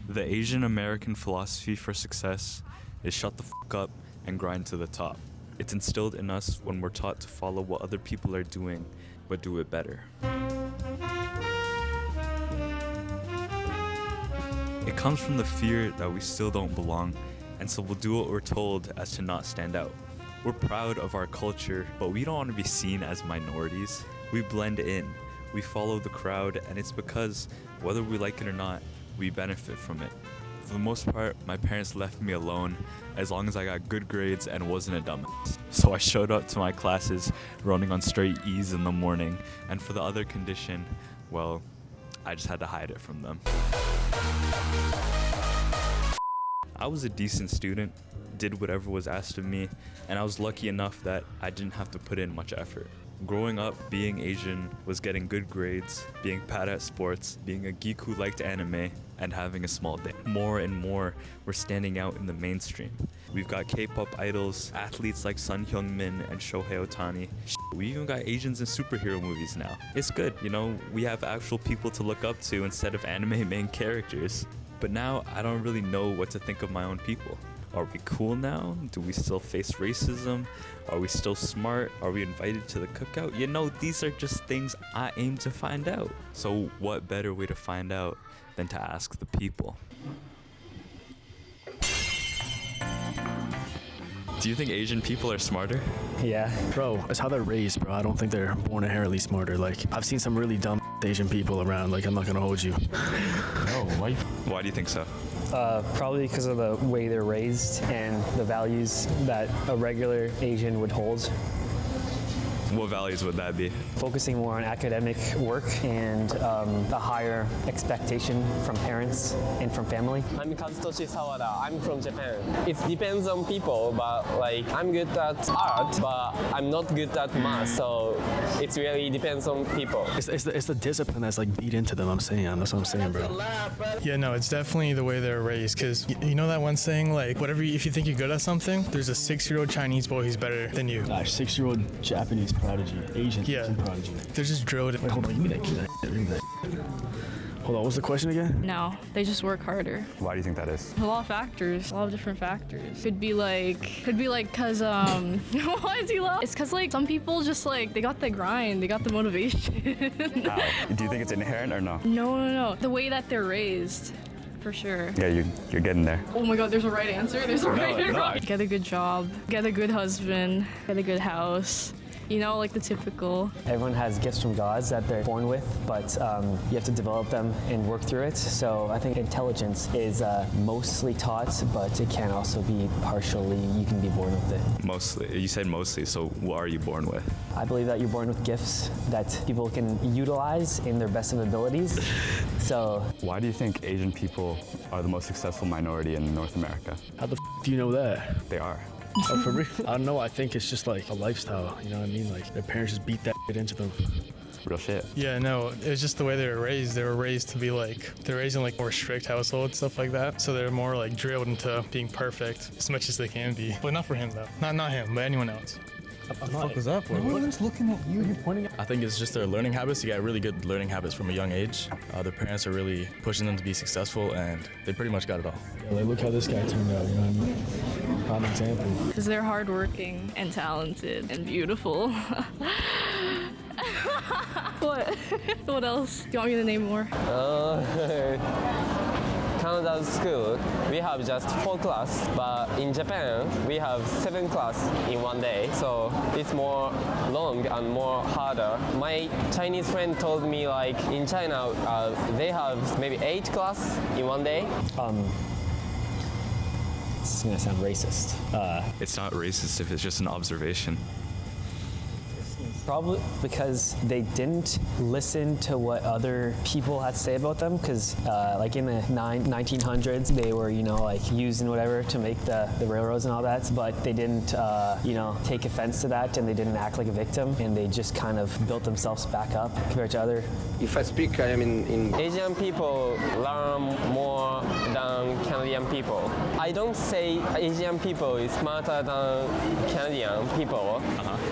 The Asian American philosophy for success is shut the fuck up and grind to the top. It's instilled in us when we're taught to follow what other people are doing, but do it better. It comes from the fear that we still don't belong, and so we'll do what we're told as to not stand out. We're proud of our culture, but we don't want to be seen as minorities. We blend in, we follow the crowd, and it's because, whether we like it or not, we benefit from it. For the most part, my parents left me alone as long as I got good grades and wasn't a dumbass. So I showed up to my classes running on straight E's in the morning, and for the other condition, well, I just had to hide it from them. I was a decent student, did whatever was asked of me, and I was lucky enough that I didn't have to put in much effort. Growing up, being Asian was getting good grades, being bad at sports, being a geek who liked anime, and having a small dick. More and more, we're standing out in the mainstream. We've got K-pop idols, athletes like Sun Heung-min and Shohei Ohtani. We even got Asians in superhero movies now. It's good, you know, we have actual people to look up to instead of anime main characters. But now, I don't really know what to think of my own people. Are we cool now? Do we still face racism? Are we still smart? Are we invited to the cookout? You know, these are just things I aim to find out. So what better way to find out than to ask the people? Do you think Asian people are smarter? Yeah. Bro, it's how they're raised, bro. I don't think they're born inherently smarter. Like, I've seen some really dumb Asian people around. Like, I'm not gonna hold you. No, why do you think so? Probably because of the way they're raised and the values that a regular Asian would hold. What values would that be? Focusing more on academic work and a higher expectation from parents and from family. I'm Kazutoshi Sawada. I'm from Japan. It depends on people, but like I'm good at art, but I'm not good at math, so it really depends on people. It's the discipline that's like beat into them. That's what I'm saying, bro. Yeah, no, it's definitely the way they're raised. Cause you know that one saying, like, if you think you're good at something, there's a 6-year-old Chinese boy who's better than you. Gosh, 6-year-old Japanese prodigy, Asian prodigy. They're just drilled. Wait, hold on, give me that. Hold on, what's the question again? No, they just work harder. Why do you think that is? A lot of factors, a lot of different factors. Could be like, cause why is he laughing? It's cause like some people just like, they got the grind, they got the motivation. How? Do you think it's inherent or no? No. The way that they're raised. For sure. Yeah, you're getting there. Oh my god, there's a right answer? There's a right and wrong. Get a good job, get a good husband, get a good house. You know, like the typical. Everyone has gifts from God that they're born with, but you have to develop them and work through it. So I think intelligence is mostly taught, but it can also be partially, you can be born with it. Mostly. You said mostly, so what are you born with? I believe that you're born with gifts that people can utilize in their best of abilities. So. Why do you think Asian people are the most successful minority in North America? How the do you know that? They are. Oh, for real? I don't know. I think it's just like a lifestyle. You know what I mean? Like their parents just beat that shit into them. Real shit. Yeah, no, it's just the way they were raised. They were raised to be like, they're raised in like more strict households, stuff like that. So they're more like drilled into being perfect as much as they can be. But not for him though. Not him, but anyone else. What the fuck was up? No one's looking at you. You're pointing at. I think it's just their learning habits. You got really good learning habits from a young age. Their parents are really pushing them to be successful, and they pretty much got it all. Yeah, like, look how this guy turned out, you know what I mean? Prime example. Because they're hardworking and talented and beautiful. What? What else? Do you want me to name more? Canada's school, we have just 4 classes, but in Japan, we have 7 classes in one day. So it's more long and more harder. My Chinese friend told me like in China, they have maybe 8 classes in one day. This is gonna sound racist. It's not racist if it's just an observation. Probably because they didn't listen to what other people had to say about them, because like in the 1900s, they were, you know, like used and whatever to make the railroads and all that, but they didn't, you know, take offense to that, and they didn't act like a victim, and they just kind of built themselves back up compared to other. If I speak, I am in Asian people learn more than Canadian people. I don't say Asian people is smarter than Canadian people.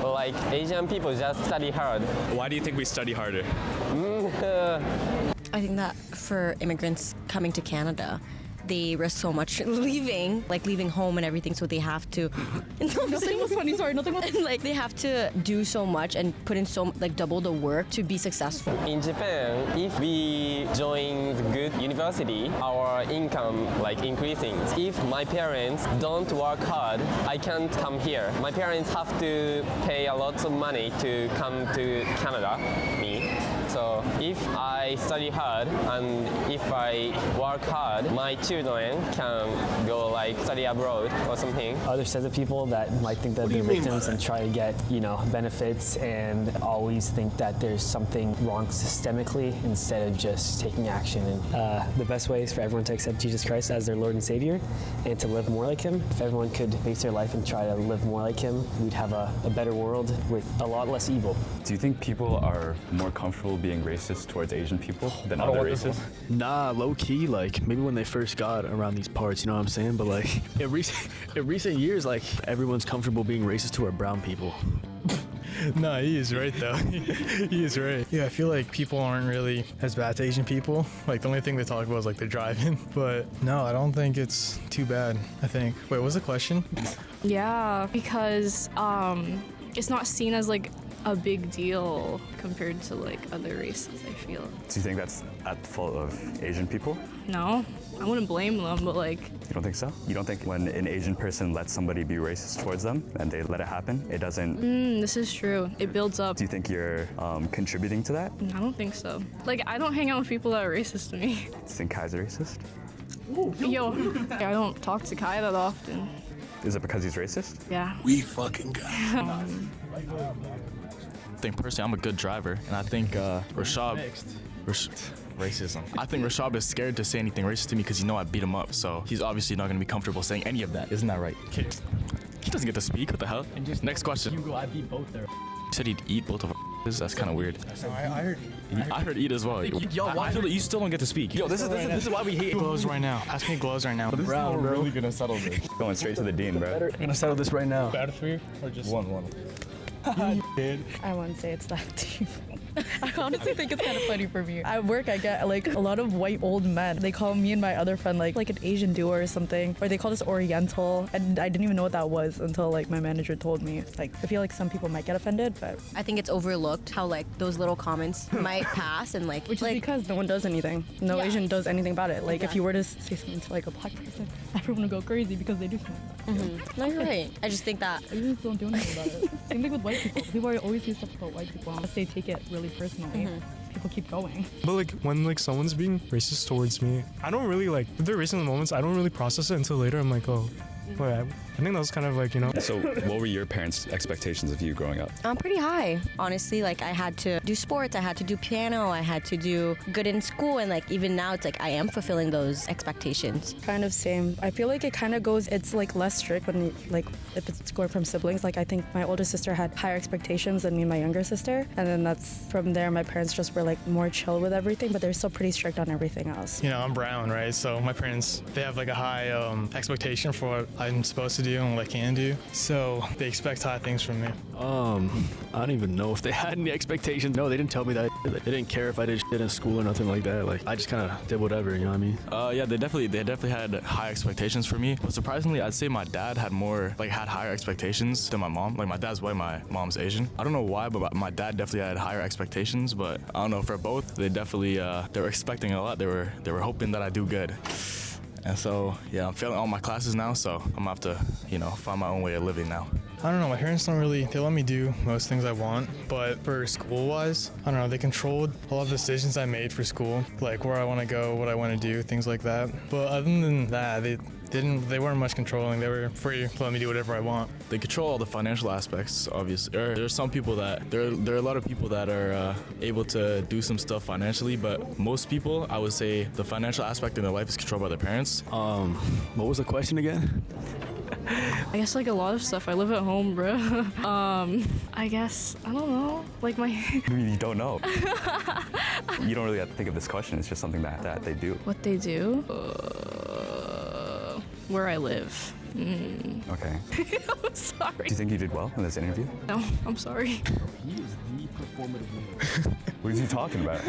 But like Asian people just study hard. Why do you think we study harder? I think that for immigrants coming to Canada, they risk so much leaving home and everything, so they have to. Nothing was funny. Sorry, nothing was. Like they have to do so much and put in so like double the work to be successful. In Japan, if we join good university, our income like increasing. If my parents don't work hard, I can't come here. My parents have to pay a lot of money to come to Canada, me. So if I study hard and if I work hard, my children can go like study abroad or something. Other sets of people that might think that they're victims and try to get, benefits and always think that there's something wrong systemically instead of just taking action. And the best way is for everyone to accept Jesus Christ as their Lord and Savior and to live more like Him. If everyone could base their life and try to live more like Him, we'd have a better world with a lot less evil. Do you think people are more comfortable being racist towards Asian people than other races? Nah, low key, like maybe when they first got around these parts, you know what I'm saying? But like in recent years, like everyone's comfortable being racist toward brown people. No, he is right though. He is right. Yeah, I feel like people aren't really as bad to Asian people. Like the only thing they talk about is like their driving. But no, I don't think it's too bad, I think. Wait, what was the question? Yeah, because it's not seen as like a big deal compared to like other races, I feel. Do you think that's at the fault of Asian people? No, I wouldn't blame them, but like... You don't think so? You don't think when an Asian person lets somebody be racist towards them and they let it happen, it doesn't... This is true. It builds up. Do you think you're contributing to that? I don't think so. Like, I don't hang out with people that are racist to me. Do you think Kai's racist? Yo, I don't talk to Kai that often. Is it because he's racist? Yeah. We fucking got I think personally I'm a good driver, and I think Rashad racism. I think Rashad is scared to say anything racist to me because I beat him up, so he's obviously not going to be comfortable saying any of that. Isn't that right? Okay. He doesn't get to speak. What the hell? And just next question. I beat both there. You said he'd eat both of our. That's kind of weird. No, I heard I heard eat as well. Yo, I feel like you still don't get to speak. Yo, this is why we hate gloves right now. Ask me gloves right now. This is how we're really going to settle this. Going straight to the dean, bro. I'm gonna settle this right now. Out of 3 or just One. I wouldn't say it's that deep. I honestly think it's kind of funny for me. At work, I get like a lot of white old men. They call me and my other friend like an Asian duo or something, or they call us Oriental, and I didn't even know what that was until like my manager told me. Like I feel like some people might get offended, but I think it's overlooked how like those little comments might pass and like which is because no one does anything. No Yeah. Asian does anything about it. Like if you were to say something to like a black person, everyone would go crazy because they do something. No, you're right. I just think that I just don't do anything about it. Same thing with white people. People always say stuff about white people unless they take it really personally. People keep going. But like when like someone's being racist towards me, I don't really like if they're racist in the moments, I don't really process it until later. I'm like, oh, well, I think that was kind of like, So what were your parents' expectations of you growing up? I'm pretty high, honestly. Like I had to do sports, I had to do piano, I had to do good in school, and like even now it's like I am fulfilling those expectations. Kind of same. I feel like it kind of goes, it's like less strict when like if it's going from siblings. Like I think my older sister had higher expectations than me and my younger sister, and then that's from there my parents just were like more chill with everything, but they're still pretty strict on everything else. I'm brown, right? So my parents, they have like a high expectation for what I'm supposed to do and what I can do. So they expect high things from me. I don't even know if they had any expectations. No, they didn't tell me that. They didn't care if I did shit in school or nothing like that. Like I just kind of did whatever, you know what I mean? Yeah, they definitely had high expectations for me. But surprisingly, I'd say my dad had higher expectations than my mom. Like my dad's white, my mom's Asian. I don't know why, but my dad definitely had higher expectations. But I don't know, for both, they definitely they were expecting a lot. They were hoping that I do good. And so, yeah, I'm failing all my classes now, so I'm gonna have to, find my own way of living now. I don't know, my parents don't really, they let me do most things I want, but for school-wise, I don't know, they controlled a lot of the decisions I made for school, like where I want to go, what I want to do, things like that. But other than that, they weren't much controlling. They were free to let me do whatever I want. They control all the financial aspects, obviously. There's some people that, there are a lot of people that are able to do some stuff financially, but most people, I would say the financial aspect in their life is controlled by their parents. What was the question again? I guess like a lot of stuff. I live at home, bro. I guess, I don't know. Like my... You don't know. You don't really have to think of this question. It's just something that they do. What they do? Where I live. Okay. I'm sorry. Do you think you did well in this interview? No, I'm sorry. He is the performative leader. What is he talking about?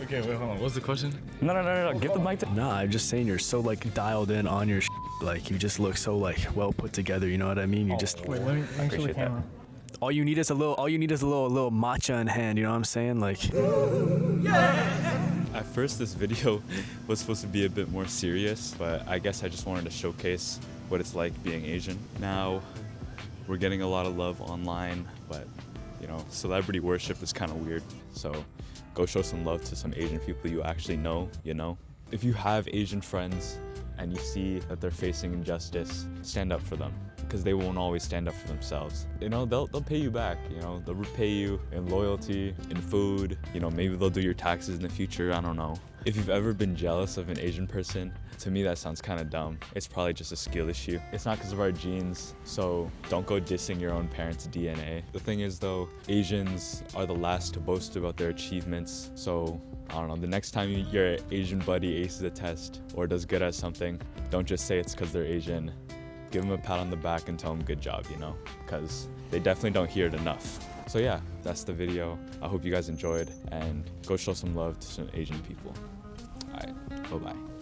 Okay, wait, hold on. What's the question? No. Give the mic to. Nah, I'm just saying you're so like dialed in on your like you just look so like well put together, you know what I mean? You just Wait, let me show the Appreciate that. camera. all you need is a little matcha in hand, you know what I'm saying? Like At first, this video was supposed to be a bit more serious, but I guess I just wanted to showcase what it's like being Asian. Now, we're getting a lot of love online, but you know, celebrity worship is kind of weird. So go show some love to some Asian people you actually know, you know? If you have Asian friends and you see that they're facing injustice, stand up for them, because they won't always stand up for themselves. You know, they'll pay you back, you know, they'll repay you in loyalty, in food, you know, maybe they'll do your taxes in the future, I don't know. If you've ever been jealous of an Asian person, to me that sounds kind of dumb. It's probably just a skill issue. It's not because of our genes, so don't go dissing your own parents' DNA. The thing is though, Asians are the last to boast about their achievements, so I don't know, the next time your Asian buddy aces a test or does good at something, don't just say it's because they're Asian. Give them a pat on the back and tell them good job, you know, because they definitely don't hear it enough. So yeah, that's the video. I hope you guys enjoyed and go show some love to some Asian people. All right, bye-bye.